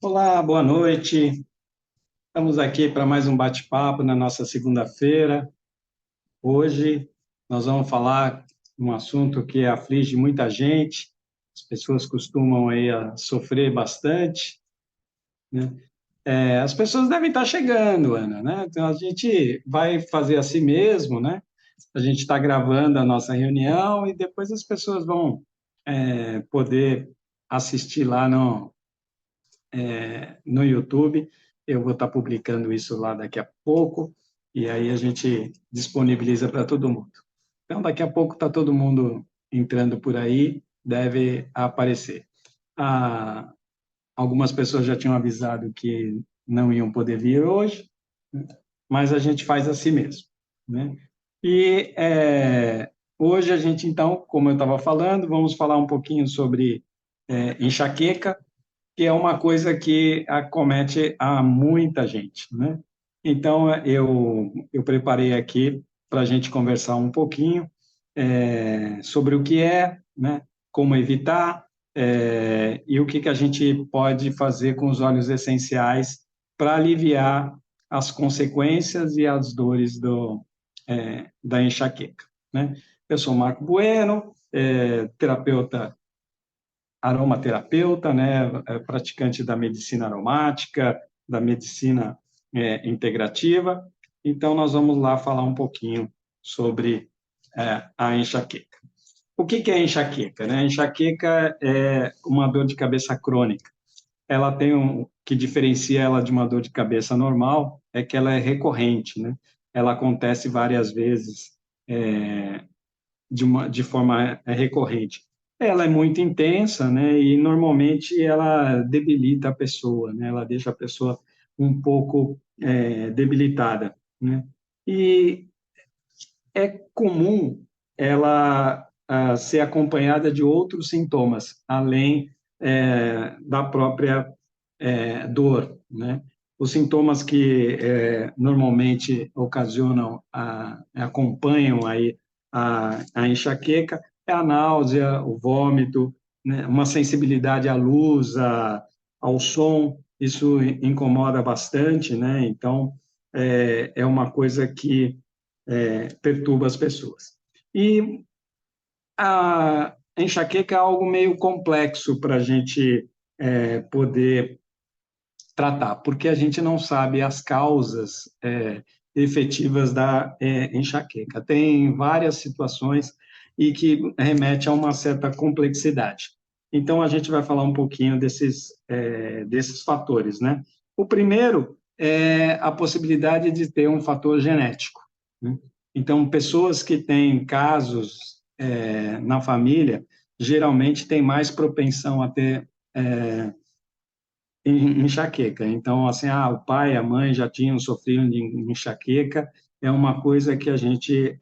Olá, boa noite. Estamos aqui para mais um bate-papo na nossa segunda-feira. Hoje nós vamos falar um assunto que aflige muita gente. As pessoas costumam aí a sofrer bastante, né? As pessoas devem estar chegando, Ana, né? Então a gente vai fazer assim mesmo, né? A gente está gravando a nossa reunião e depois as pessoas vão poder assistir lá no YouTube. Eu vou estar publicando isso lá daqui a pouco, e aí a gente disponibiliza para todo mundo. Então, daqui a pouco está todo mundo entrando por aí, deve aparecer. Ah, algumas pessoas já tinham avisado que não iam poder vir hoje, mas a gente faz assim mesmo, né? E hoje a gente, então, como eu estava falando, vamos falar um pouquinho sobre enxaqueca, que é uma coisa que acomete a muita gente, né? Então, eu preparei aqui para a gente conversar um pouquinho sobre o que é, né? Como evitar, e o que que a gente pode fazer com os óleos essenciais para aliviar as consequências e as dores da enxaqueca, né? Eu sou Marco Bueno, terapeuta aromaterapeuta, né, praticante da medicina aromática, da medicina integrativa. Então, nós vamos lá falar um pouquinho sobre a enxaqueca. O que que é enxaqueca, né? A enxaqueca é uma dor de cabeça crônica. Ela tem que diferencia ela de uma dor de cabeça normal é que ela é recorrente, né? Ela acontece várias vezes de forma recorrente. Ela é muito intensa, né? E normalmente ela debilita a pessoa, né? Ela deixa a pessoa um pouco debilitada, né? E é comum ela ser acompanhada de outros sintomas, além da própria dor, né? Os sintomas que normalmente ocasionam, acompanham aí a enxaqueca é a náusea, o vômito, né? Uma sensibilidade à luz, ao som, isso incomoda bastante, né? Então, é uma coisa que perturba as pessoas. E a enxaqueca é algo meio complexo para a gente poder tratar, porque a gente não sabe as causas efetivas da enxaqueca. Tem várias situações e que remete a uma certa complexidade. Então, a gente vai falar um pouquinho desses fatores, né? O primeiro é a possibilidade de ter um fator genético, né? Então, pessoas que têm casos na família, geralmente têm mais propensão a ter enxaqueca. Então, assim, o pai, a mãe já tinham sofrido de enxaqueca, é uma coisa que a gente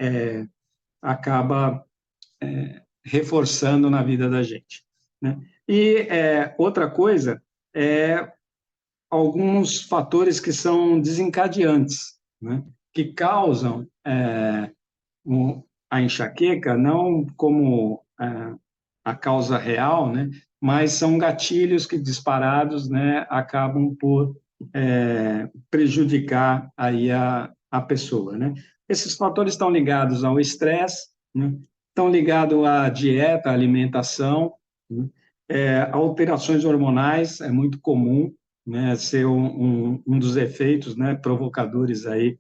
acaba reforçando na vida da gente, né? E outra coisa é alguns fatores que são desencadeantes, né? Que causam a enxaqueca, não como a causa real, né? Mas são gatilhos que disparados, né, acabam por prejudicar aí a pessoa, né? Esses fatores estão ligados ao estresse, né? Estão ligados à dieta, à alimentação, né? Alterações hormonais é muito comum, né, ser um dos efeitos, né, provocadores aí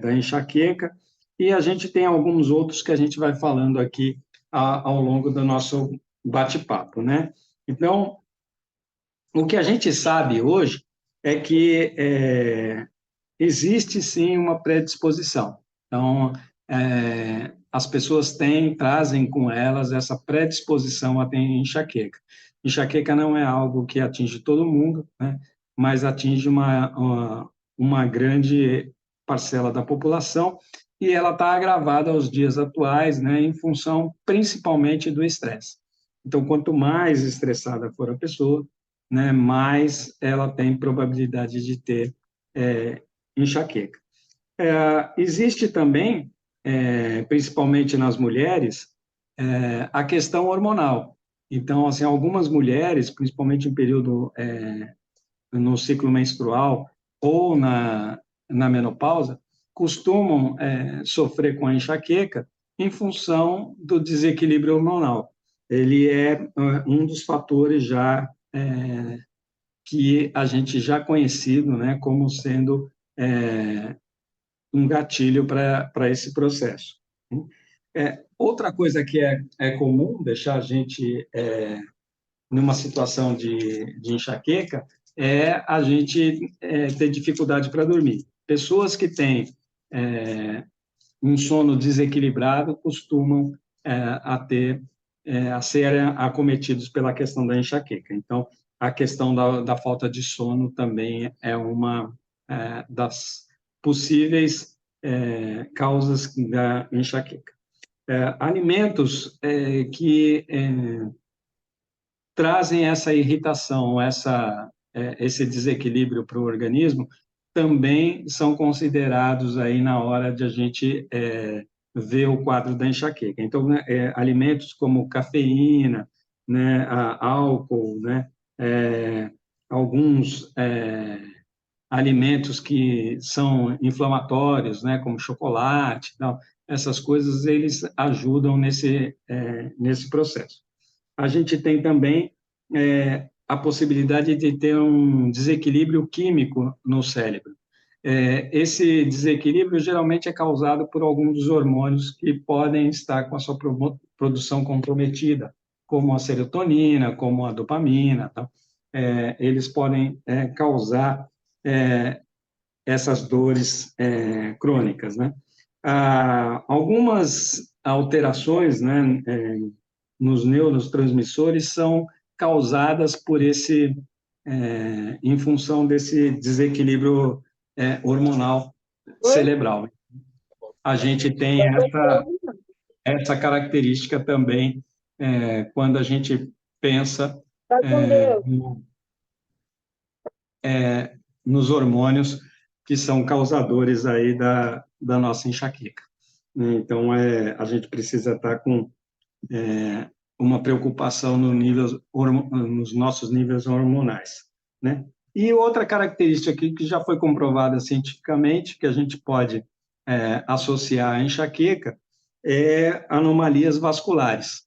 da enxaqueca. E a gente tem alguns outros que a gente vai falando aqui ao longo do nosso bate-papo, né? Então, o que a gente sabe hoje é que existe sim uma predisposição. Então, as pessoas trazem com elas essa predisposição a ter enxaqueca. Enxaqueca não é algo que atinge todo mundo, né? Mas atinge uma grande parcela da população e ela está agravada aos dias atuais, né, em função principalmente do estresse. Então, quanto mais estressada for a pessoa, né, mais ela tem probabilidade de ter enxaqueca. Existe também, principalmente nas mulheres, a questão hormonal. Então, assim, algumas mulheres, principalmente em período no ciclo menstrual ou na menopausa, costumam sofrer com a enxaqueca em função do desequilíbrio hormonal. Ele é um dos fatores já que a gente já conhecido, né, como sendo um gatilho para esse processo. Outra coisa que é comum deixar a gente numa situação de enxaqueca é a gente ter dificuldade para dormir. Pessoas que têm um sono desequilibrado costumam a serem acometidos pela questão da enxaqueca. Então, a questão da falta de sono também é uma das possíveis causas da enxaqueca. Alimentos que trazem essa irritação, esse desequilíbrio para o organismo, também são considerados aí na hora de a gente ver o quadro da enxaqueca. Então, né, alimentos como cafeína, né, álcool, né, alguns alimentos que são inflamatórios, né, como chocolate, tal, essas coisas eles ajudam nesse processo. A gente tem também a possibilidade de ter um desequilíbrio químico no cérebro. Esse desequilíbrio geralmente é causado por alguns dos hormônios que podem estar com a sua produção comprometida, como a serotonina, como a dopamina. Tá? Eles podem causar essas dores crônicas. Né? Algumas alterações, né, nos neurotransmissores são causadas em função desse desequilíbrio hormonal cerebral. A gente tem essa característica também quando a gente pensa nos hormônios que são causadores aí da nossa enxaqueca. Então, a gente precisa estar com uma preocupação nos nossos níveis hormonais, né? E outra característica aqui que já foi comprovada cientificamente, que a gente pode associar à enxaqueca, é anomalias vasculares.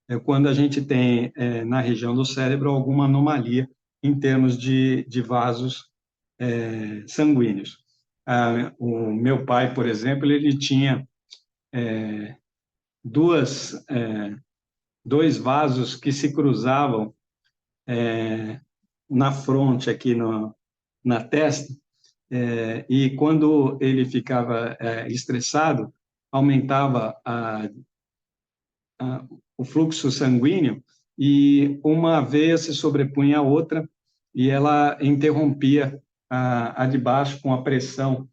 É quando a gente tem na região do cérebro alguma anomalia em termos de vasos sanguíneos. O meu pai, por exemplo, ele tinha dois vasos que se cruzavam na fronte, aqui na testa, e quando ele ficava estressado, aumentava o fluxo sanguíneo e uma veia se sobrepunha à outra e ela interrompia a de baixo com a pressão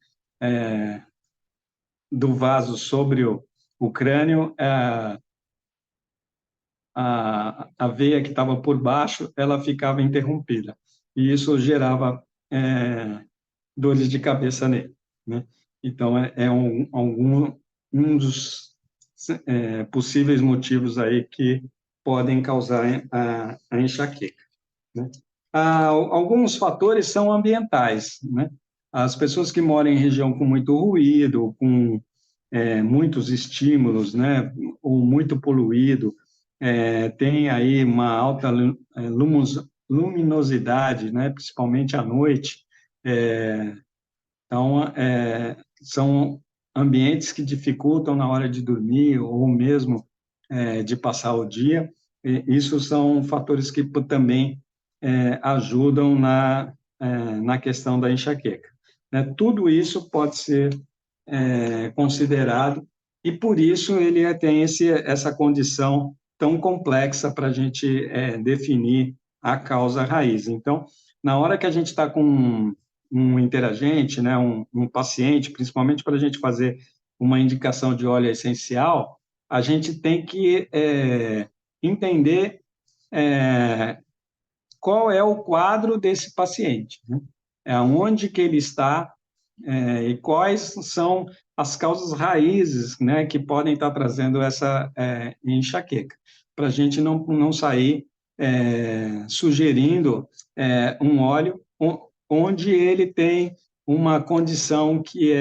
do vaso sobre o crânio, a veia que estava por baixo, ela ficava interrompida. E isso gerava dores de cabeça nele. Né? Então, um dos possíveis motivos aí que podem causar a enxaqueca. Né? Alguns fatores são ambientais. Né? As pessoas que moram em região com muito ruído, com muitos estímulos, né, ou muito poluído, tem aí uma alta luminosidade, né, principalmente à noite. Então, são ambientes que dificultam na hora de dormir ou mesmo de passar o dia. Isso são fatores que também ajudam na questão da enxaqueca. Tudo isso pode ser considerado e por isso ele tem essa condição tão complexa para a gente definir a causa raiz. Então, na hora que a gente está com um interagente, né, um paciente, principalmente para a gente fazer uma indicação de óleo essencial, a gente tem que entender é, qual é o quadro desse paciente, né? Onde que ele está e quais são as causas raízes, né, que podem estar trazendo essa enxaqueca, para a gente não sair sugerindo um óleo onde ele tem uma condição que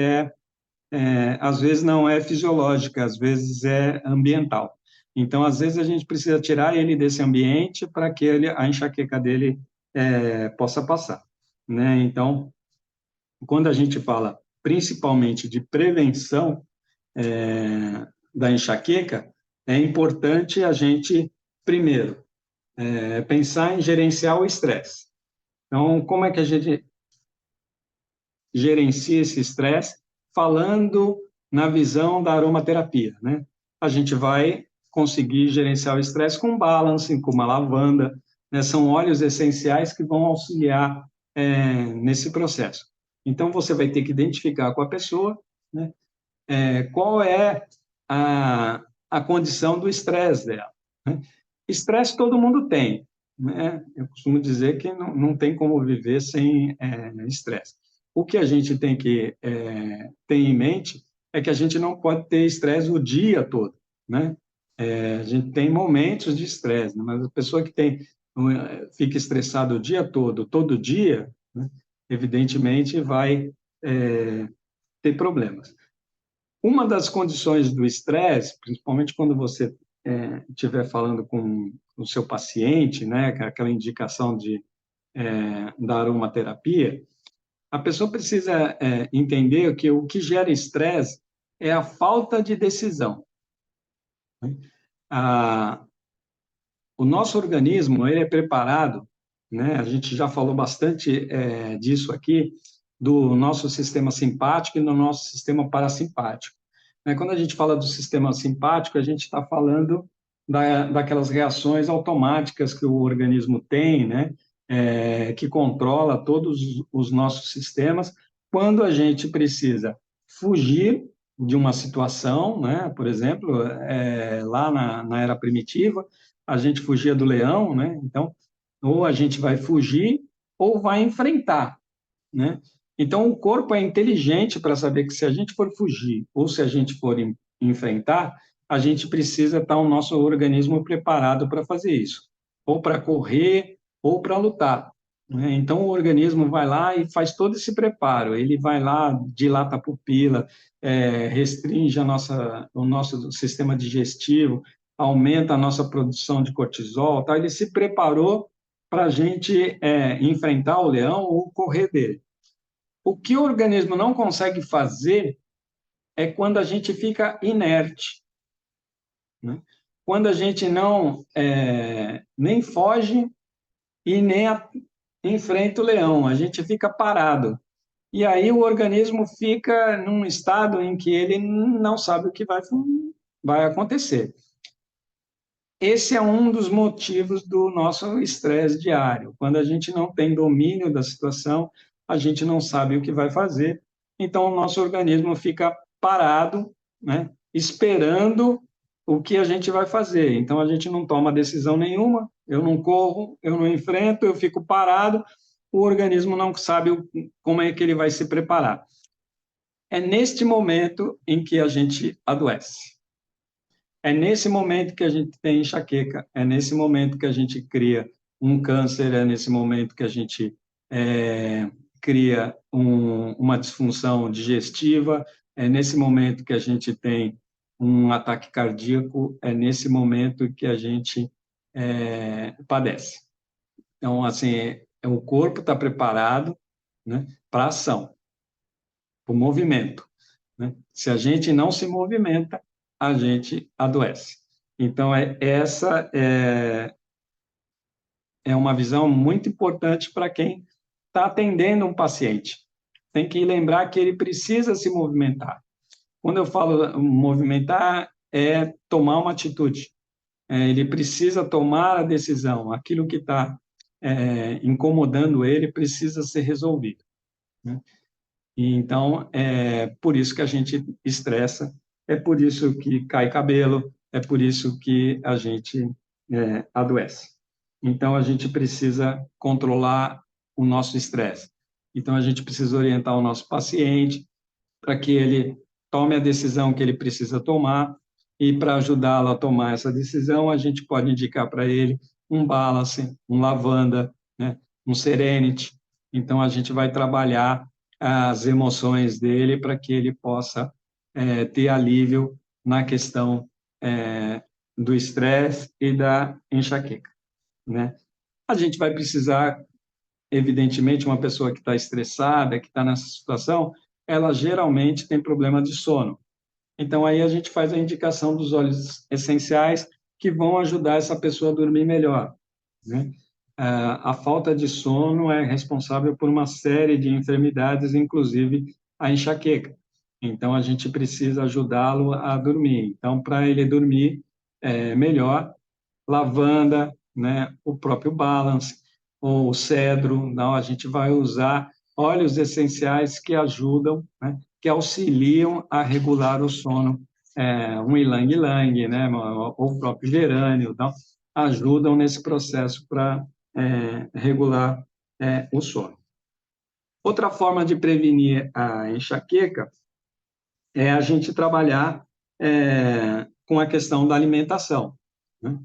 às vezes não é fisiológica, às vezes é ambiental. Então, às vezes a gente precisa tirar ele desse ambiente para que a enxaqueca dele possa passar, né? Então, quando a gente fala principalmente de prevenção da enxaqueca, é importante a gente, primeiro, pensar em gerenciar o estresse. Então, como é que a gente gerencia esse estresse? Falando na visão da aromaterapia, né? A gente vai conseguir gerenciar o estresse com balancing, com uma lavanda, né? São óleos essenciais que vão auxiliar nesse processo. Então, você vai ter que identificar com a pessoa, né, qual é a condição do estresse dela, né? Estresse todo mundo tem, né? Eu costumo dizer que não tem como viver sem estresse. O que a gente tem que ter em mente é que a gente não pode ter estresse o dia todo, né? A gente tem momentos de estresse, né? Mas a pessoa que fica estressada o dia todo, todo dia, né, evidentemente vai ter problemas. Uma das condições do estresse, principalmente quando você estiver falando com o seu paciente, né, aquela indicação da aromaterapia, a pessoa precisa entender que o que gera estresse é a falta de decisão, né? A, o nosso organismo ele é preparado, né? A gente já falou bastante disso aqui, do nosso sistema simpático e do nosso sistema parasimpático, né? Quando a gente fala do sistema simpático, a gente está falando daquelas reações automáticas que o organismo tem, né? Que controla todos os nossos sistemas quando a gente precisa fugir de uma situação, né? Por exemplo, lá na era primitiva, a gente fugia do leão, né? Então, ou a gente vai fugir ou vai enfrentar, né? Então, o corpo é inteligente para saber que se a gente for fugir ou se a gente for enfrentar, a gente precisa estar o nosso organismo preparado para fazer isso, ou para correr ou para lutar, né? Então, o organismo vai lá e faz todo esse preparo. Ele vai lá, dilata a pupila, restringe o nosso sistema digestivo, aumenta a nossa produção de cortisol, tá? Ele se preparou para a gente enfrentar o leão ou correr dele. O que o organismo não consegue fazer é quando a gente fica inerte, né? Quando a gente não nem foge e nem enfrenta o leão, a gente fica parado. E aí o organismo fica num estado em que ele não sabe o que vai acontecer. Esse é um dos motivos do nosso estresse diário. Quando a gente não tem domínio da situação, a gente não sabe o que vai fazer, então o nosso organismo fica parado, né, esperando o que a gente vai fazer. Então a gente não toma decisão nenhuma, eu não corro, eu não enfrento, eu fico parado, o organismo não sabe como é que ele vai se preparar. É neste momento em que a gente adoece. É nesse momento que a gente tem enxaqueca, é nesse momento que a gente cria um câncer, é nesse momento que a gente cria uma disfunção digestiva, é nesse momento que a gente tem um ataque cardíaco, é nesse momento que a gente padece. Então, assim, o corpo está preparado, né, para ação, para o movimento, né? Se a gente não se movimenta, a gente adoece. Então, essa é uma visão muito importante para quem está atendendo um paciente. Tem que lembrar que ele precisa se movimentar. Quando eu falo movimentar, é tomar uma atitude. Ele precisa tomar a decisão. Aquilo que está incomodando ele precisa ser resolvido, né? E, então, é por isso que a gente estressa, é por isso que cai cabelo, é por isso que a gente adoece. Então, a gente precisa controlar o nosso estresse. Então, a gente precisa orientar o nosso paciente para que ele tome a decisão que ele precisa tomar, e para ajudá-lo a tomar essa decisão, a gente pode indicar para ele um Balance, um Lavanda, né, um Serenity. Então, a gente vai trabalhar as emoções dele para que ele possa ter alívio na questão do estresse e da enxaqueca, né? A gente vai precisar, evidentemente, uma pessoa que está estressada, que está nessa situação, ela geralmente tem problema de sono. Então, aí a gente faz a indicação dos óleos essenciais que vão ajudar essa pessoa a dormir melhor, né? A falta de sono é responsável por uma série de enfermidades, inclusive a enxaqueca. Então, a gente precisa ajudá-lo a dormir. Então, para ele dormir melhor, lavanda, né, o próprio Balance, ou o cedro, não, a gente vai usar óleos essenciais que ajudam, né, que auxiliam a regular o sono, um ylang-ylang, né, ou o próprio gerânio, então, ajudam nesse processo para regular o sono. Outra forma de prevenir a enxaqueca é a gente trabalhar com a questão da alimentação, né?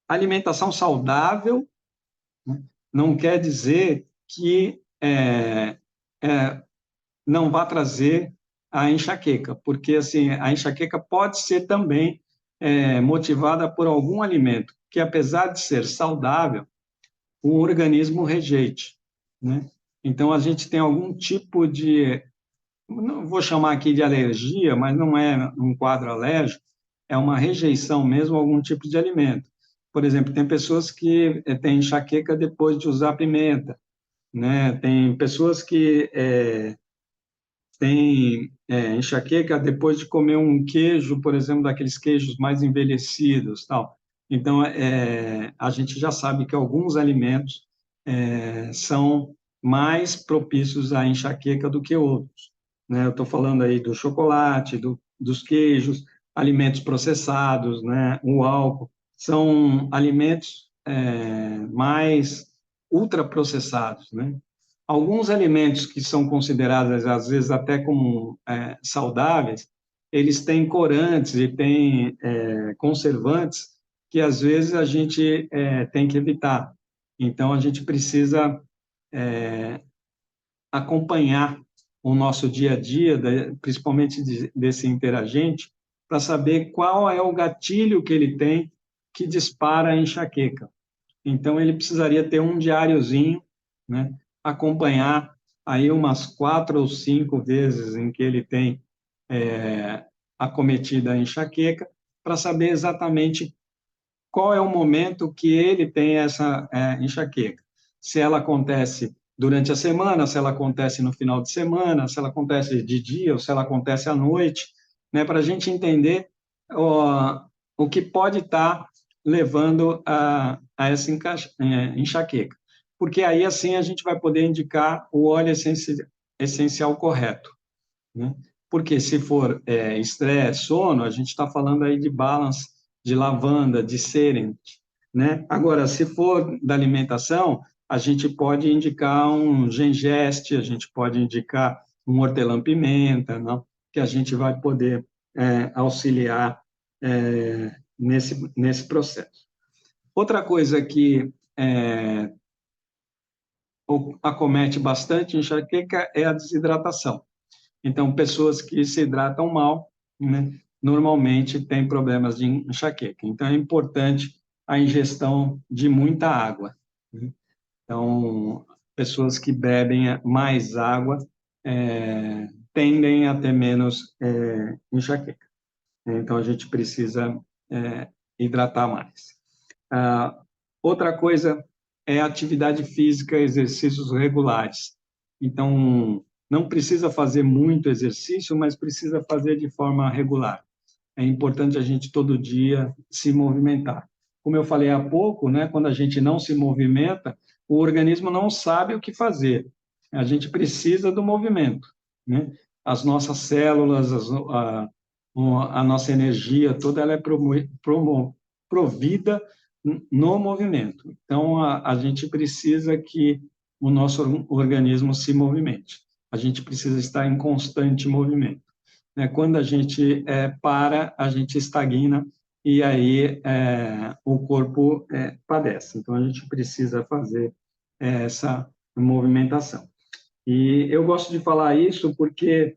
Alimentação saudável, né, não quer dizer que não vai trazer a enxaqueca, porque assim, a enxaqueca pode ser também motivada por algum alimento que, apesar de ser saudável, o organismo rejeite, né? Então, a gente tem algum tipo de, não vou chamar aqui de alergia, mas não é um quadro alérgico, é uma rejeição mesmo a algum tipo de alimento. Por exemplo, tem pessoas que têm enxaqueca depois de usar pimenta, né? Tem pessoas que têm enxaqueca depois de comer um queijo, por exemplo, daqueles queijos mais envelhecidos, tal. Então, a gente já sabe que alguns alimentos são mais propícios à enxaqueca do que outros, né? Eu estou falando aí do chocolate, dos queijos, alimentos processados, né? O álcool, são alimentos mais ultraprocessados, né? Alguns alimentos que são considerados, às vezes, até como saudáveis, eles têm corantes e têm conservantes que, às vezes, a gente tem que evitar. Então, a gente precisa acompanhar o nosso dia a dia, principalmente desse interagente, para saber qual é o gatilho que ele tem que dispara a enxaqueca. Então, ele precisaria ter um diáriozinho, né? Acompanhar aí umas 4 ou 5 vezes em que ele tem acometida a enxaqueca, para saber exatamente qual é o momento que ele tem essa enxaqueca. Se ela acontece durante a semana, se ela acontece no final de semana, se ela acontece de dia ou se ela acontece à noite, né, para a gente entender o que pode estar levando a essa enxaqueca. Porque aí, assim, a gente vai poder indicar o óleo essencial correto, né? Porque se for estresse, sono, a gente está falando aí de Balance, de lavanda, de Serenity, né? Agora, se for da alimentação, a gente pode indicar um Gengeste, a gente pode indicar um hortelã-pimenta, não? Que a gente vai poder auxiliar nesse processo. Outra coisa que acomete bastante enxaqueca é a desidratação. Então, pessoas que se hidratam mal, né, normalmente têm problemas de enxaqueca. Então, é importante a ingestão de muita água, né? Então, pessoas que bebem mais água tendem a ter menos enxaqueca. Então, a gente precisa hidratar mais. Outra coisa é atividade física, exercícios regulares. Então, não precisa fazer muito exercício, mas precisa fazer de forma regular. É importante a gente todo dia se movimentar. Como eu falei há pouco, né, quando a gente não se movimenta, o organismo não sabe o que fazer. A gente precisa do movimento, né? As nossas células, a nossa energia, toda ela é provida no movimento. Então, a gente precisa que o nosso organismo se movimente. A gente precisa estar em constante movimento, né? Quando a gente para, a gente estagna e aí o corpo padece. Então, a gente precisa fazer essa movimentação. E eu gosto de falar isso porque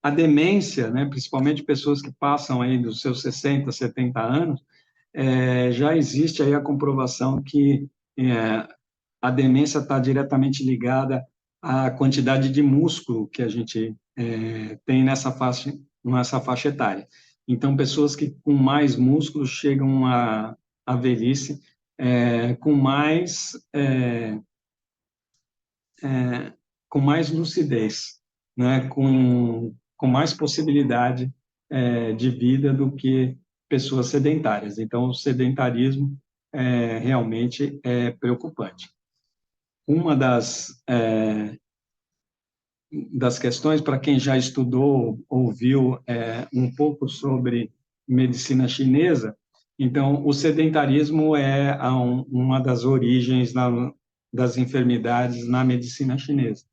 a demência, né, principalmente pessoas que passam aí dos seus 60, 70 anos, já existe aí a comprovação que a demência está diretamente ligada à quantidade de músculo que a gente tem nessa faixa etária. Então, pessoas que com mais músculo chegam à velhice com mais lucidez, né? Com mais possibilidade de vida do que pessoas sedentárias. Então, o sedentarismo realmente é preocupante. Uma das questões, para quem já estudou, ouviu um pouco sobre medicina chinesa, então, o sedentarismo é uma das origens das enfermidades na medicina chinesa.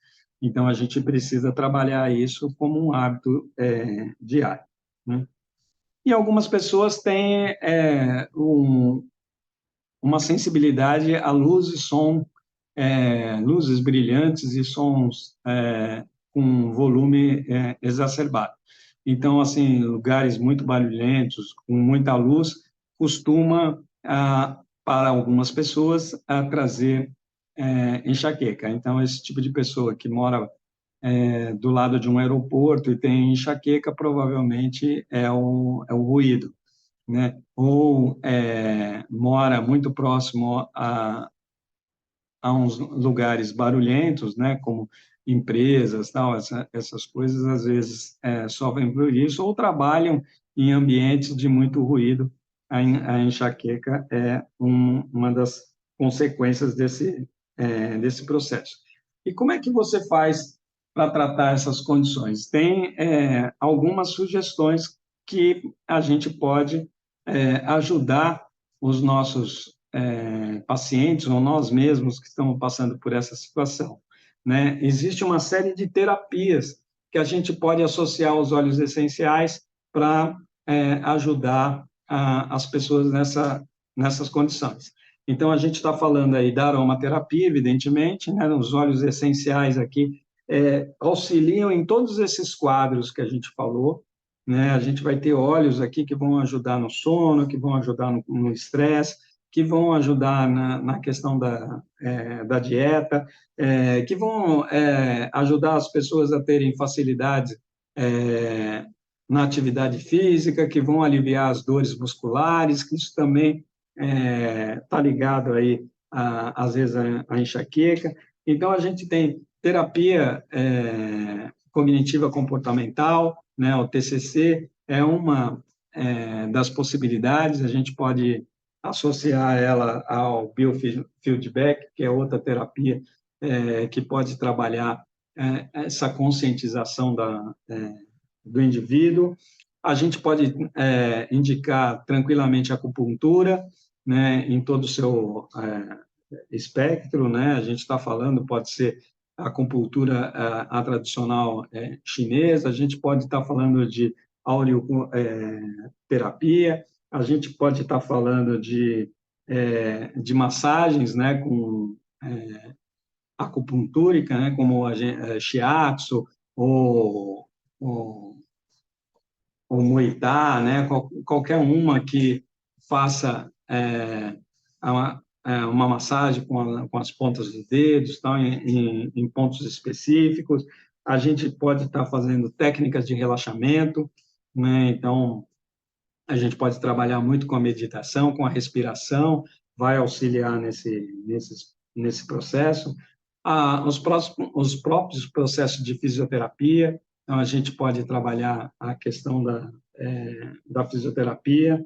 Então, a gente precisa trabalhar isso como um hábito diário, né? E algumas pessoas têm uma sensibilidade a luz e som, luzes brilhantes e sons com volume exacerbado. Então, assim, lugares muito barulhentos, com muita luz, costuma, para algumas pessoas, trazer enxaqueca. Então, esse tipo de pessoa que mora do lado de um aeroporto e tem enxaqueca, provavelmente é o ruído, né? Ou mora muito próximo a uns lugares barulhentos, né? Como empresas, tal, essas coisas às vezes sofrem por isso, ou trabalham em ambientes de muito ruído. A enxaqueca é uma das consequências desse processo. E como é que você faz para tratar essas condições? Tem algumas sugestões que a gente pode ajudar os nossos pacientes ou nós mesmos que estamos passando por essa situação, né? Existe uma série de terapias que a gente pode associar aos óleos essenciais para ajudar as pessoas nessas condições. Então, a gente está falando aí da aromaterapia, evidentemente, né? Os óleos essenciais aqui auxiliam em todos esses quadros que a gente falou, né? A gente vai ter óleos aqui que vão ajudar no sono, que vão ajudar no estresse, que vão ajudar na questão da dieta, que vão ajudar as pessoas a terem facilidade na atividade física, que vão aliviar as dores musculares, que isso também está ligado aí, às vezes, à enxaqueca. Então, a gente tem terapia cognitiva comportamental, né, o TCC, é uma das possibilidades, a gente pode associar ela ao biofeedback, que é outra terapia que pode trabalhar essa conscientização do indivíduo. A gente pode indicar tranquilamente a acupuntura, né, em todo o seu espectro, né? A gente está falando, pode ser a acupuntura a tradicional chinesa, a gente pode estar falando de aureoterapia, a gente pode estar falando de massagens, né, com acupuntúrica, né, como a shiatsu ou, ou Muay Thai, né, qualquer uma que faça uma massagem com as pontas dos dedos, tal, em pontos específicos. A gente pode estar fazendo técnicas de relaxamento, né? Então, a gente pode trabalhar muito com a meditação, com a respiração, vai auxiliar nesse processo. Os próprios processos de fisioterapia, então a gente pode trabalhar a questão da fisioterapia.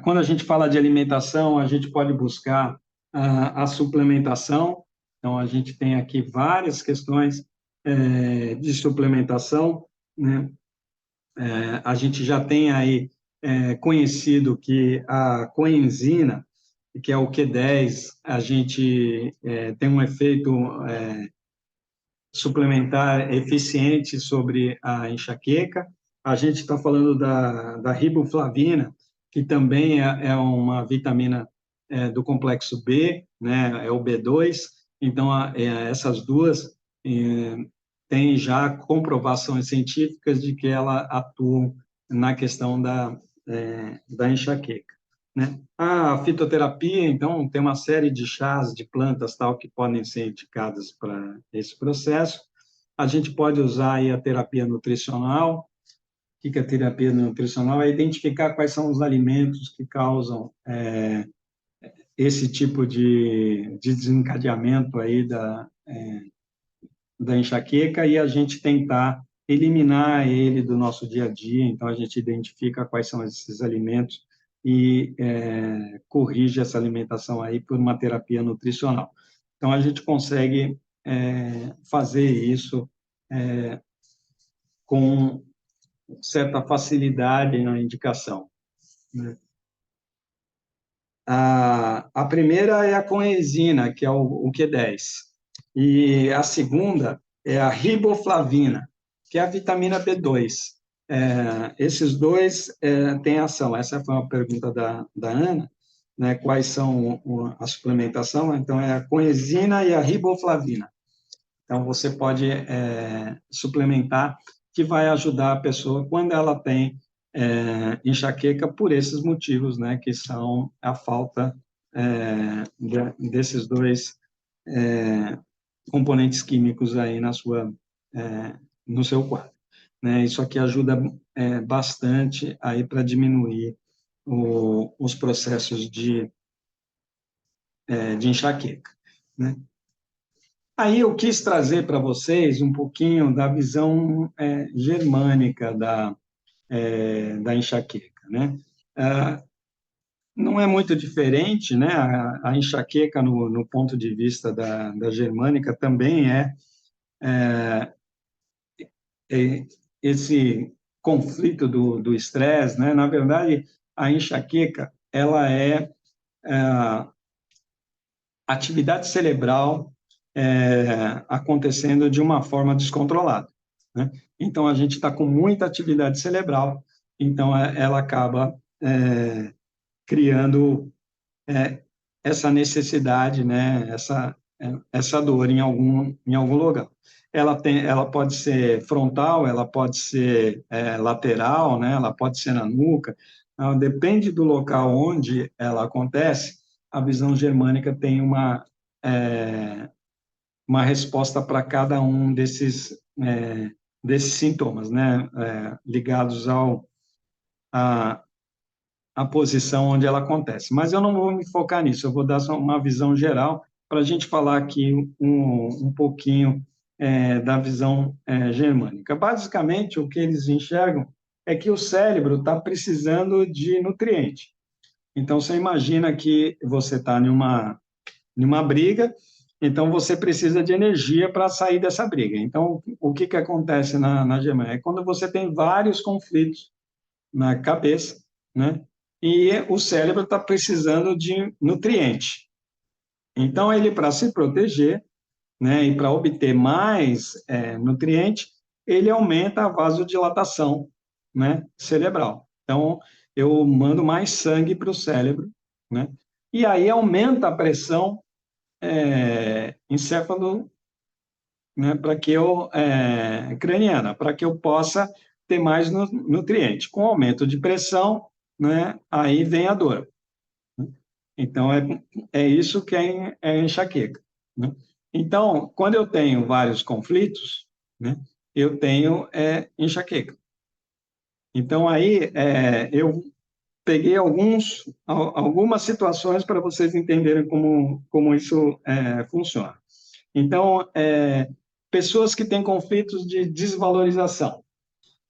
Quando a gente fala de alimentação, a gente pode buscar a suplementação. Então, a gente tem aqui várias questões de suplementação, né? A gente já tem aí conhecido que a coenzina, que é o Q10, a gente tem um efeito suplementar eficiente sobre a enxaqueca. A gente está falando da riboflavina, que também é uma vitamina do complexo B, né? É o B2. Então, essas duas têm já comprovações científicas de que ela atuam na questão da enxaqueca, né? A fitoterapia, então, tem uma série de chás, de plantas, tal, que podem ser indicadas para esse processo. A gente pode usar aí a terapia nutricional. O que é a terapia nutricional? É identificar quais são os alimentos que causam esse tipo de desencadeamento aí da enxaqueca e a gente tentar eliminar ele do nosso dia a dia. Então, a gente identifica quais são esses alimentos e corrige essa alimentação aí por uma terapia nutricional. Então, a gente consegue fazer isso com certa facilidade na indicação, né? A primeira é a coenzina, que é o Q10, e a segunda é a riboflavina, que é a vitamina B2. Esses dois têm ação. Essa foi uma pergunta da Ana, né? Quais são a suplementação? Então, é a coenzina e a riboflavina. Então, você pode suplementar, que vai ajudar a pessoa quando ela tem enxaqueca por esses motivos, né, que são a falta desses dois componentes químicos aí no seu quadro, né? Isso aqui ajuda bastante aí para diminuir os processos de enxaqueca, né? Aí eu quis trazer para vocês um pouquinho da visão germânica da enxaqueca, né? Ah, não é muito diferente, né? A enxaqueca, no ponto de vista da germânica, também é esse conflito do estresse, né? Na verdade, a enxaqueca, ela é atividade cerebral acontecendo de uma forma descontrolada, né? Então, a gente está com muita atividade cerebral, então ela acaba criando essa necessidade, né? Essa dor em algum lugar. Ela pode ser frontal, ela pode ser lateral, né? Ela pode ser na nuca. Então, depende do local onde ela acontece, a visão germânica tem uma resposta para cada um desses sintomas, né? Ligados à posição onde ela acontece. Mas eu não vou me focar nisso, eu vou dar só uma visão geral para a gente falar aqui um pouquinho da visão germânica. Basicamente, o que eles enxergam é que o cérebro está precisando de nutriente. Então, você imagina que você está numa briga, então você precisa de energia para sair dessa briga. Então, o que acontece na Germânia? É quando você tem vários conflitos na cabeça, né? E o cérebro está precisando de nutriente. Então, ele, para se proteger, né, e para obter mais nutriente, ele aumenta a vasodilatação, né, cerebral. Então, eu mando mais sangue para o cérebro, né? E aí aumenta a pressão encéfalo, né, para que craniana, para que eu possa ter mais nutriente. Com aumento de pressão, né, aí vem a dor. Então, é isso que é enxaqueca, né? Então, quando eu tenho vários conflitos, né, eu tenho enxaqueca. Então, aí eu peguei algumas situações para vocês entenderem como isso funciona. Então, pessoas que têm conflitos de desvalorização.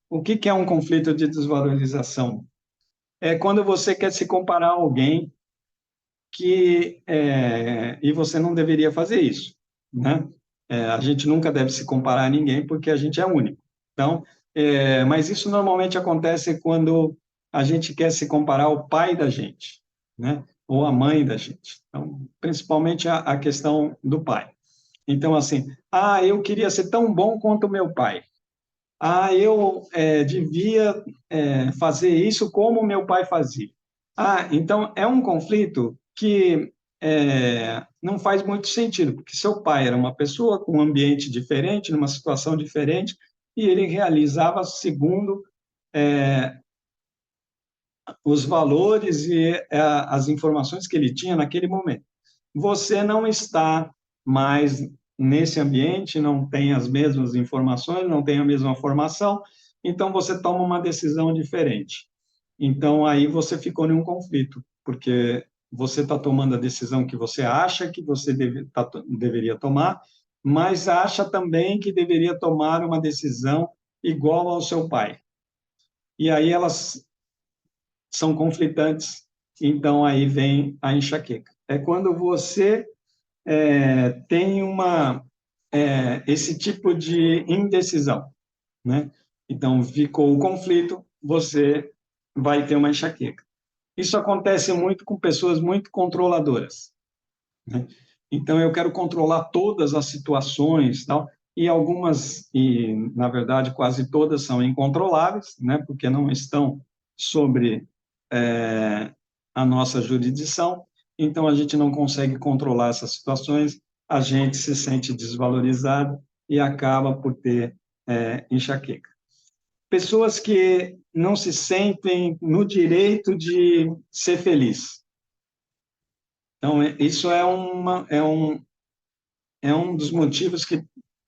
O que é um conflito de desvalorização? É quando você quer se comparar a alguém e você não deveria fazer isso, né? A gente nunca deve se comparar a ninguém porque a gente é único. Então, mas isso normalmente acontece quando a gente quer se comparar ao pai da gente, né? Ou à mãe da gente. Então, principalmente a questão do pai. Então, assim, eu queria ser tão bom quanto o meu pai. Eu devia fazer isso como meu pai fazia. Então é um conflito que não faz muito sentido, porque seu pai era uma pessoa com um ambiente diferente, numa situação diferente, e ele realizava segundo os valores e as informações que ele tinha naquele momento. Você não está mais nesse ambiente, não tem as mesmas informações, não tem a mesma formação, então você toma uma decisão diferente. Então aí você ficou em um conflito, porque você está tomando a decisão que você acha que você deveria tomar, mas acha também que deveria tomar uma decisão igual ao seu pai. E aí elas são conflitantes, então aí vem a enxaqueca. É quando você tem esse tipo de indecisão, né? Então, ficou o conflito, você vai ter uma enxaqueca. Isso acontece muito com pessoas muito controladoras, né? Então, eu quero controlar todas as situações, tal, e algumas, e na verdade quase todas são incontroláveis, né? Porque não estão sobre a nossa jurisdição, então a gente não consegue controlar essas situações, a gente se sente desvalorizado e acaba por ter enxaqueca. Pessoas que não se sentem no direito de ser feliz. Então, isso é um dos motivos que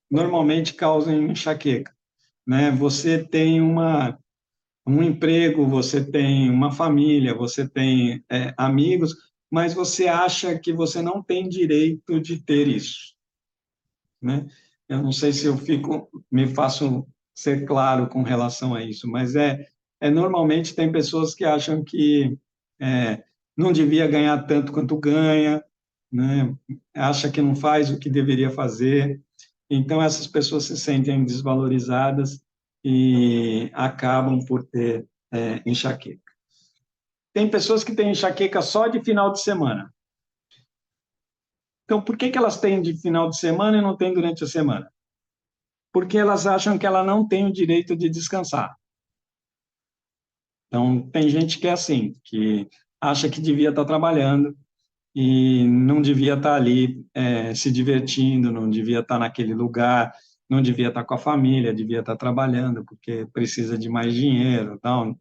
normalmente causam enxaqueca, né? Você tem um emprego, você tem uma família, você tem amigos, mas você acha que você não tem direito de ter isso, né? Eu não sei se me faço ser claro com relação a isso, mas normalmente tem pessoas que acham que não devia ganhar tanto quanto ganha, né? Acha que não faz o que deveria fazer. Então essas pessoas se sentem desvalorizadas e acabam por ter enxaqueca. Tem pessoas que têm enxaqueca só de final de semana. Então, por que elas têm de final de semana e não têm durante a semana? Porque elas acham que ela não tem o direito de descansar. Então, tem gente que é assim, que acha que devia estar trabalhando e não devia estar ali se divertindo, não devia estar naquele lugar, não devia estar com a família, devia estar trabalhando porque precisa de mais dinheiro, então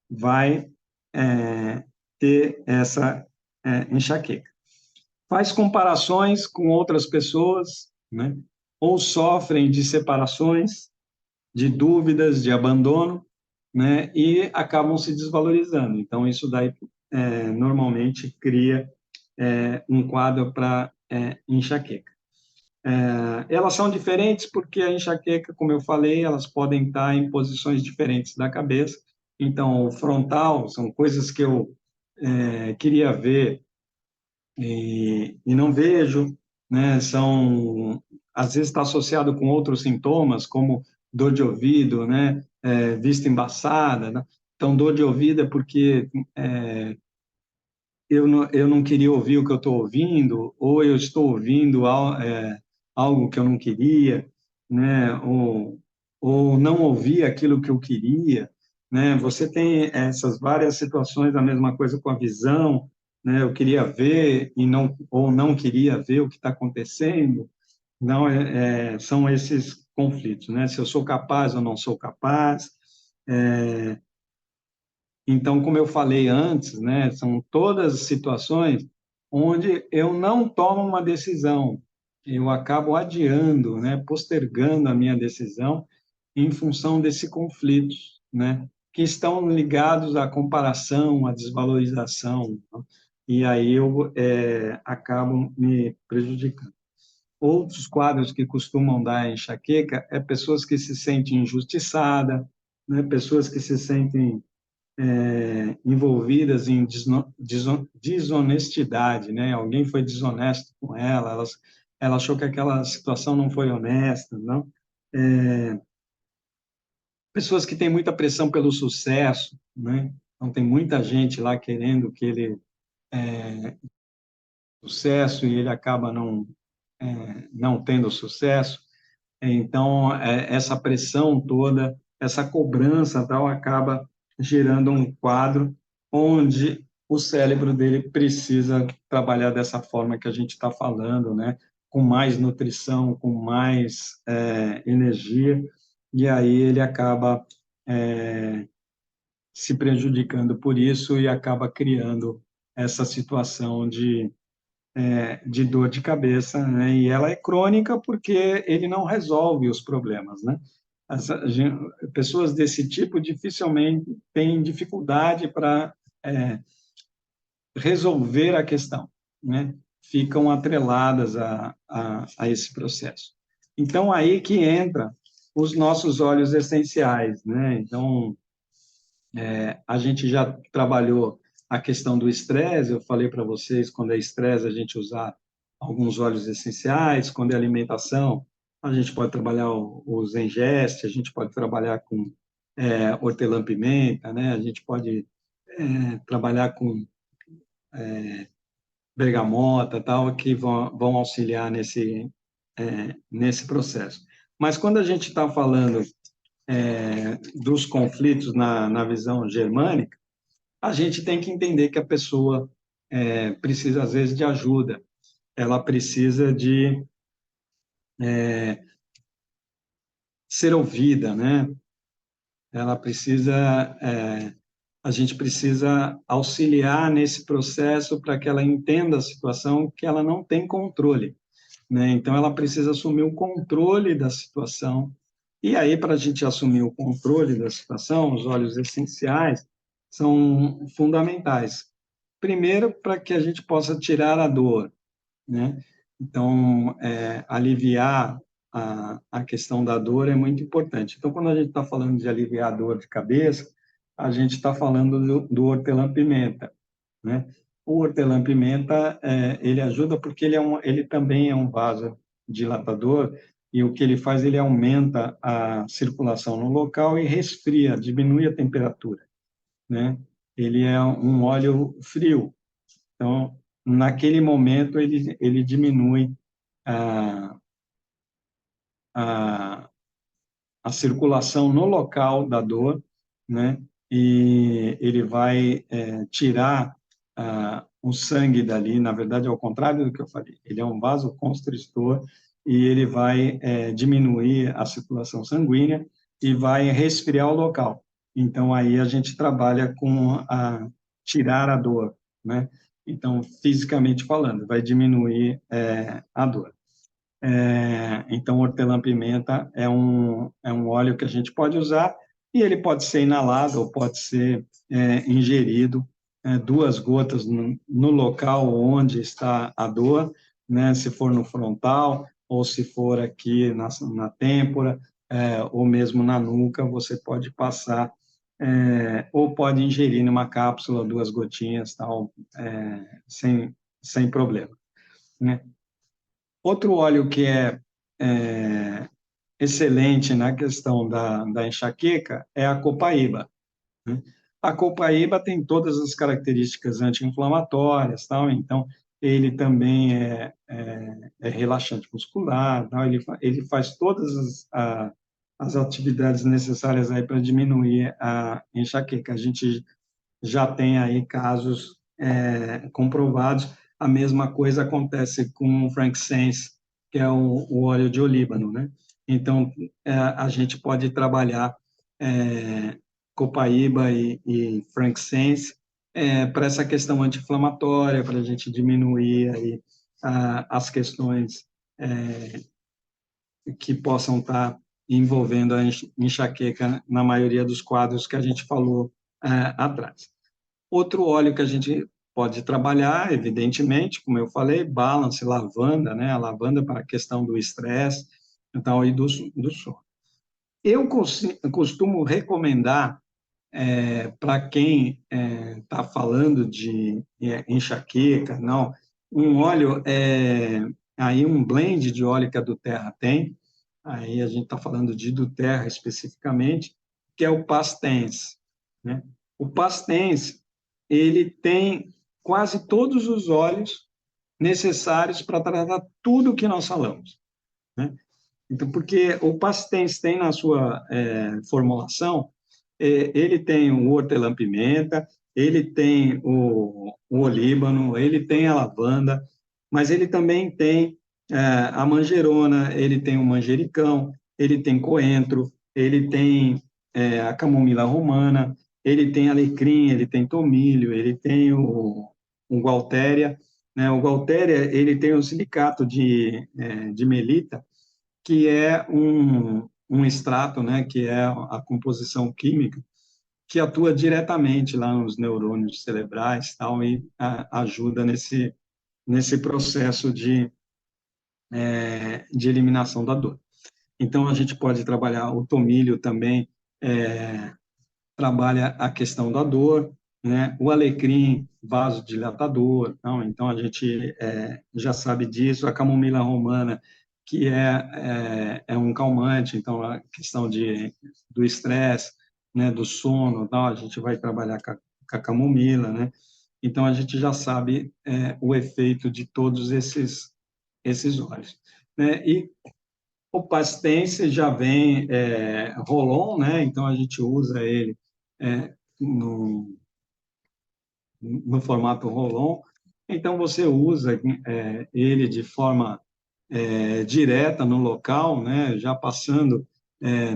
vai ter essa enxaqueca. Faz comparações com outras pessoas, né? Ou sofrem de separações, de dúvidas, de abandono, né? E acabam se desvalorizando. Então, isso daí normalmente cria um quadro para enxaqueca. Elas são diferentes porque a enxaqueca, como eu falei, elas podem estar em posições diferentes da cabeça. Então, o frontal são coisas que eu queria ver e não vejo, né? Às vezes está associado com outros sintomas, como dor de ouvido, né? Vista embaçada, né? Então, dor de ouvido é porque eu não queria ouvir o que eu estou ouvindo, ou eu estou ouvindo algo que eu não queria, né? Ou não ouvi aquilo que eu queria, né? Você tem essas várias situações, a mesma coisa com a visão, né? Eu queria ver e não, ou não queria ver o que está acontecendo. Não, são esses conflitos, né? Se eu sou capaz ou não sou capaz. Então, como eu falei antes, né, são todas situações onde eu não tomo uma decisão, eu acabo adiando, né, postergando a minha decisão em função desse conflito, né, que estão ligados à comparação, à desvalorização, né, e aí eu acabo me prejudicando. outros quadros que costumam dar enxaqueca é pessoas que se sentem injustiçadas, né? Pessoas que se sentem envolvidas em desonestidade, né? Alguém foi desonesto com ela, ela achou que aquela situação não foi honesta, não? Pessoas que têm muita pressão pelo sucesso, né? Então tem muita gente lá querendo que ele sucesso e ele acaba não tendo sucesso. Então, essa pressão toda, essa cobrança tal, acaba gerando um quadro onde o cérebro dele precisa trabalhar dessa forma que a gente está falando, né? Com mais nutrição, com mais energia, e aí ele acaba se prejudicando por isso e acaba criando essa situação de dor de cabeça, né? E ela é crônica porque ele não resolve os problemas, né? Pessoas desse tipo dificilmente têm dificuldade para resolver a questão, né? Ficam atreladas a esse processo. Então, aí que entra os nossos óleos essenciais, né? Então, a gente já trabalhou a questão do estresse, eu falei para vocês, quando é estresse, a gente usar alguns óleos essenciais, quando é alimentação, a gente pode trabalhar o Zengest, a gente pode trabalhar com hortelã-pimenta, né? A gente pode trabalhar com bergamota, tal, que vão auxiliar nesse processo. Mas quando a gente está falando dos conflitos na visão germânica, a gente tem que entender que a pessoa precisa, às vezes, de ajuda, ela precisa de ser ouvida, né? Ela precisa, a gente precisa auxiliar nesse processo para que ela entenda a situação que ela não tem controle, né? Então, ela precisa assumir o controle da situação. E aí, para a gente assumir o controle da situação, os óleos essenciais são fundamentais. Primeiro, para que a gente possa tirar a dor, né? Então, aliviar a questão da dor é muito importante. Então, quando a gente está falando de aliviar a dor de cabeça, a gente está falando do hortelã-pimenta, né? O hortelã-pimenta, ele ajuda porque ele também é um vasodilatador e o que ele faz, ele aumenta a circulação no local e resfria, diminui a temperatura, né? Ele é um óleo frio, então, naquele momento, ele diminui a, a, a circulação no local da dor, né? E ele vai tirar o sangue dali, na verdade, ao contrário do que eu falei, ele é um vasoconstritor e ele vai diminuir a circulação sanguínea e vai resfriar o local. Então, aí a gente trabalha com tirar a dor, né? Então, fisicamente falando, vai diminuir a dor. Então, hortelã-pimenta é um óleo que a gente pode usar e ele pode ser inalado ou pode ser ingerido, 2 gotas no local onde está a dor, né? Se for no frontal ou se for aqui na têmpora, ou mesmo na nuca, você pode passar ou pode ingerir numa cápsula 2 gotinhas, tal, sem problema, né? Outro óleo que é excelente na questão da enxaqueca é a copaíba, né? A copaíba tem todas as características anti-inflamatórias, tal, então ele também é relaxante muscular, tal, ele faz todas as atividades necessárias aí para diminuir a enxaqueca. A gente já tem aí casos comprovados. A mesma coisa acontece com o frankincense, que é o óleo de olíbano, né? Então, a gente pode trabalhar copaíba e frankincense para essa questão anti-inflamatória, para a gente diminuir aí as questões que possam estar envolvendo a enxaqueca na maioria dos quadros que a gente falou atrás. Outro óleo que a gente pode trabalhar, evidentemente, como eu falei, balance, lavanda, né? A lavanda para a questão do estresse, então, e do sono. Eu costumo recomendar para quem está falando de enxaqueca, não, um óleo, aí um blend de óleo que a Doterra tem, aí a gente está falando de Doterra especificamente, que é o Pastens, né? O Pastens, ele tem quase todos os óleos necessários para tratar tudo o que nós falamos, né? Então, porque o Pastens tem na sua formulação, ele tem o hortelã-pimenta, ele tem o olíbano, ele tem a lavanda, mas ele também tem a manjerona, ele tem o manjericão, ele tem coentro, ele tem a camomila romana, ele tem alecrim, ele tem tomilho, ele tem o gualtéria, né? O gualtéria, ele tem o silicato de melita, que é um extrato, né, que é a composição química, que atua diretamente lá nos neurônios cerebrais tal, e ajuda nesse processo de eliminação da dor. Então, a gente pode trabalhar o tomilho também, trabalha a questão da dor, né? O alecrim, vasodilatador, não? Então a gente já sabe disso. A camomila romana, que é um calmante, então a questão do estresse, né? Do sono, tal, a gente vai trabalhar com a camomila, né? Então a gente já sabe o efeito de todos esses óleos, né? E o pastense já vem Rolon, né? Então a gente usa ele é, no, no formato Rolon. Então você usa ele de forma direta no local, né? Já passando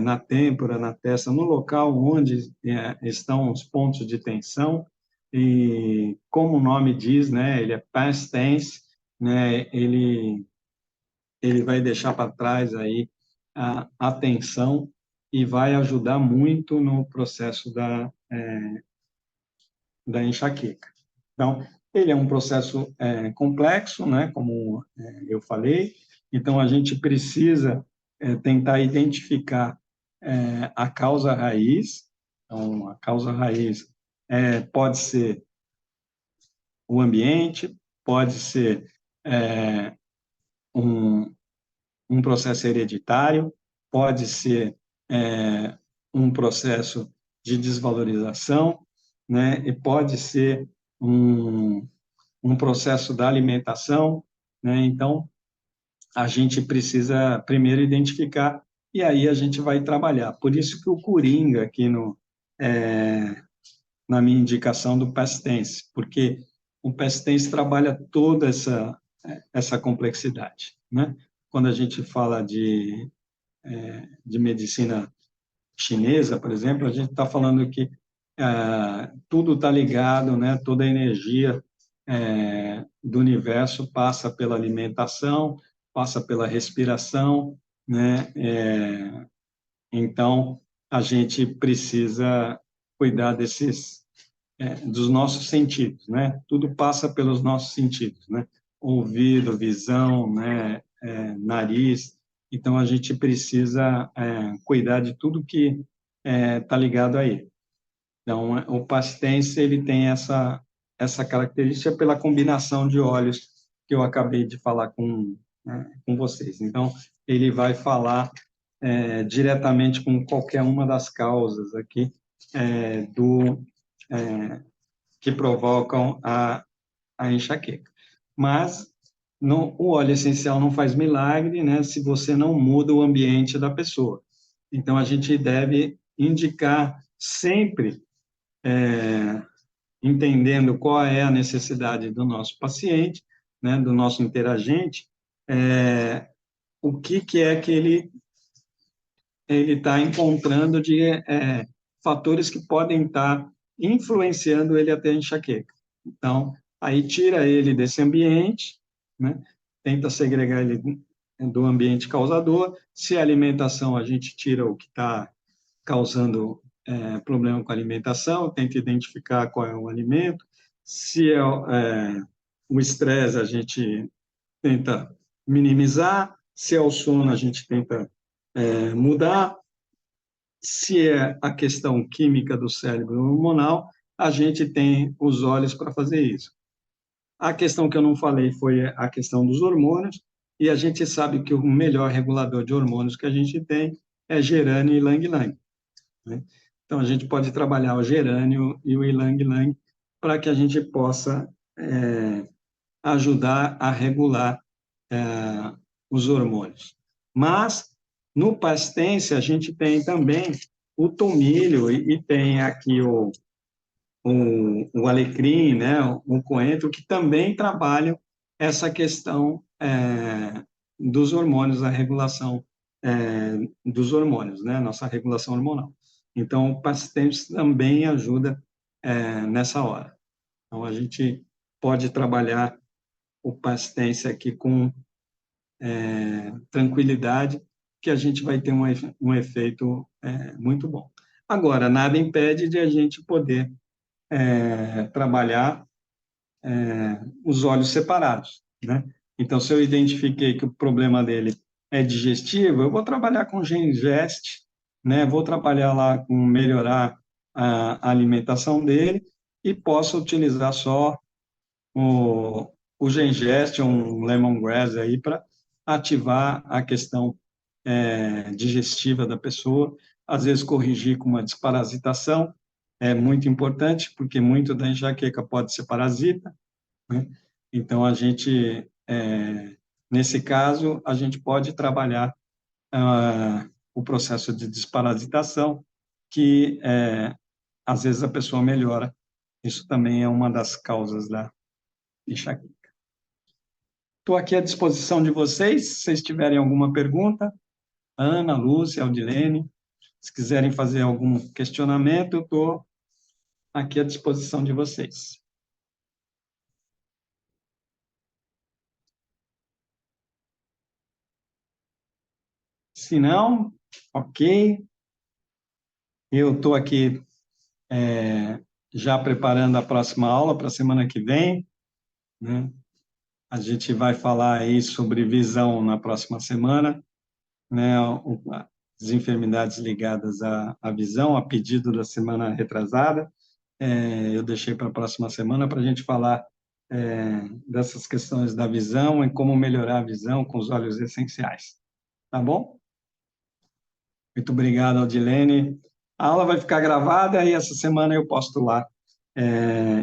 na têmpora, na testa, no local onde estão os pontos de tensão. E como o nome diz, né? Ele é pastense, né? Ele vai deixar para trás aí a tensão e vai ajudar muito no processo da enxaqueca. Então, ele é um processo complexo, né, como eu falei, então a gente precisa tentar identificar a causa raiz. Então, a causa raiz pode ser o ambiente, pode ser um, um processo hereditário, pode ser um processo de desvalorização, né, e pode ser um processo da alimentação, né? Então, a gente precisa primeiro identificar e aí a gente vai trabalhar. Por isso que o Coringa aqui na minha indicação do Pastense, porque o Pastense trabalha toda essa complexidade, né? Quando a gente fala de medicina chinesa, por exemplo, a gente está falando que tudo está ligado, né? Toda a energia do universo passa pela alimentação, passa pela respiração, né? Então, a gente precisa cuidar dos nossos sentidos, né? Tudo passa pelos nossos sentidos, né? Ouvido, visão, né? Nariz. Então, a gente precisa cuidar de tudo que está ligado a ele. Então, o pastense ele tem essa característica pela combinação de óleos que eu acabei de falar com vocês. Então, ele vai falar diretamente com qualquer uma das causas aqui que provocam a enxaqueca. Mas o óleo essencial não faz milagre, né, se você não muda o ambiente da pessoa. Então, a gente deve indicar sempre entendendo qual é a necessidade do nosso paciente, né, do nosso interagente, o que é que ele está encontrando de fatores que podem estar influenciando ele a ter enxaqueca. Então, aí tira ele desse ambiente, né, tenta segregar ele do ambiente causador. Se é alimentação, a gente tira o que está causando problema com a alimentação, tenta identificar qual é o alimento. Se o estresse, a gente tenta minimizar. Se é o sono, a gente tenta mudar. Se é a questão química do cérebro hormonal, a gente tem os olhos para fazer isso. A questão que eu não falei foi a questão dos hormônios, e a gente sabe que o melhor regulador de hormônios que a gente tem é gerânio e ylang-ylang, né? Então, a gente pode trabalhar o gerânio e o ylang-ylang para que a gente possa ajudar a regular os hormônios. Mas, no pastense, a gente tem também o tomilho e tem aqui o alecrim, né, o coentro, que também trabalham essa questão dos hormônios, a regulação dos hormônios, né, nossa regulação hormonal. Então, o pastense também ajuda nessa hora. Então, a gente pode trabalhar o pastense aqui com tranquilidade, que a gente vai ter um efeito muito bom. Agora, nada impede de a gente poder trabalhar os olhos separados, né? Então, se eu identifiquei que o problema dele é digestivo, eu vou trabalhar com Gengest, né? Vou trabalhar lá com melhorar a alimentação dele e posso utilizar só o Gengest, um lemongrass aí para ativar a questão digestiva da pessoa, às vezes corrigir com uma desparasitação é muito importante, porque muito da enxaqueca pode ser parasita, né? Então, nesse caso, a gente pode trabalhar o processo de desparasitação, que às vezes a pessoa melhora. Isso também é uma das causas da enxaqueca. Estou aqui à disposição de vocês, se vocês tiverem alguma pergunta, Ana, Lúcia, Aldilene, se quiserem fazer algum questionamento, eu estou aqui à disposição de vocês. Se não, ok. Eu estou aqui já preparando a próxima aula para a semana que vem, né? A gente vai falar aí sobre visão na próxima semana, né? As enfermidades ligadas à visão, a pedido da semana retrasada. Eu deixei para a próxima semana para a gente falar dessas questões da visão e como melhorar a visão com os óleos essenciais. Tá bom? Muito obrigado, Aldilene. A aula vai ficar gravada e essa semana eu posto lá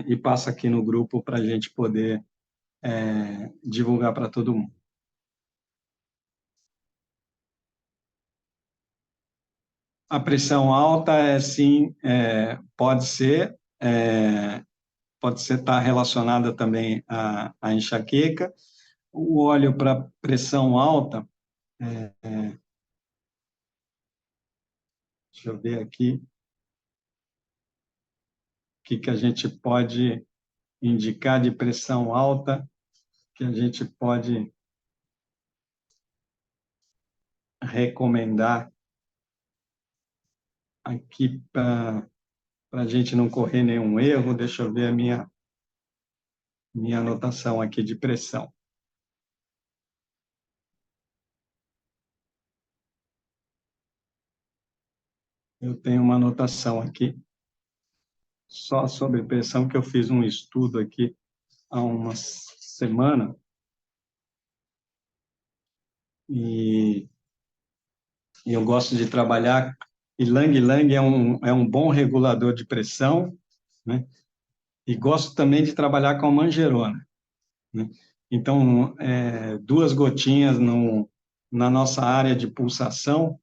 e passo aqui no grupo para a gente poder divulgar para todo mundo. A pressão alta sim, pode ser estar relacionada também à enxaqueca. O óleo para pressão alta, deixa eu ver aqui, o que a gente pode indicar de pressão alta, que a gente pode recomendar aqui para a gente não correr nenhum erro. Deixa eu ver a minha anotação aqui de pressão. Eu tenho uma anotação aqui só sobre pressão, que eu fiz um estudo aqui há uma semana, e eu gosto de trabalhar, e Lang-Lang é um bom regulador de pressão, né? E gosto também de trabalhar com a manjerona, né? Então, 2 gotinhas na nossa área de pulsação,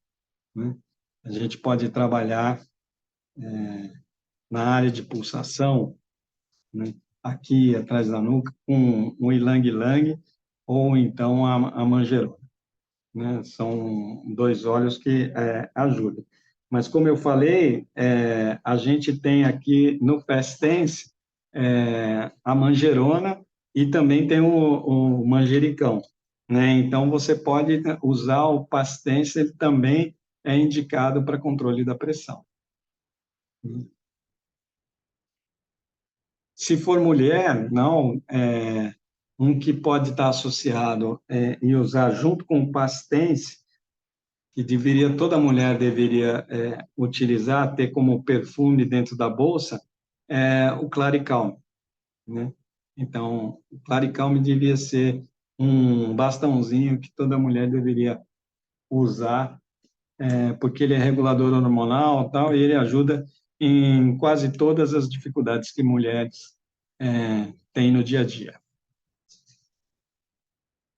né? A gente pode trabalhar na área de pulsação, né? Aqui atrás da nuca, com o ylang-ylang ou então a manjerona, né? São 2 óleos que ajudam. Mas, como eu falei, a gente tem aqui no Fast Tense a manjerona e também tem o manjericão, né? Então, você pode usar o Pastense, ele também é indicado para controle da pressão. Se for mulher, não, um que pode estar associado e usar junto com o Pastense, que toda mulher deveria utilizar, ter como perfume dentro da bolsa, é o Claricalme, né? Então, o Claricalme devia ser um bastãozinho que toda mulher deveria usar, porque ele é regulador hormonal, tal, e ele ajuda em quase todas as dificuldades que mulheres têm no dia a dia.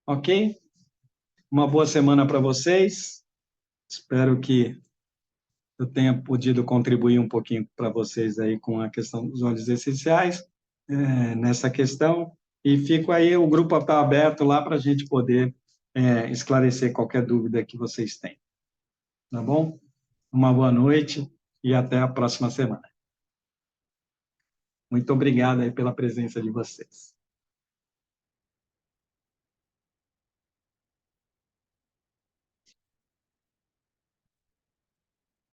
Ok? Uma boa semana para vocês. Espero que eu tenha podido contribuir um pouquinho para vocês aí com a questão dos óleos essenciais, nessa questão. E fico aí, o grupo está aberto lá para a gente poder esclarecer qualquer dúvida que vocês tenham. Tá bom? Uma boa noite e até a próxima semana. Muito obrigado aí pela presença de vocês.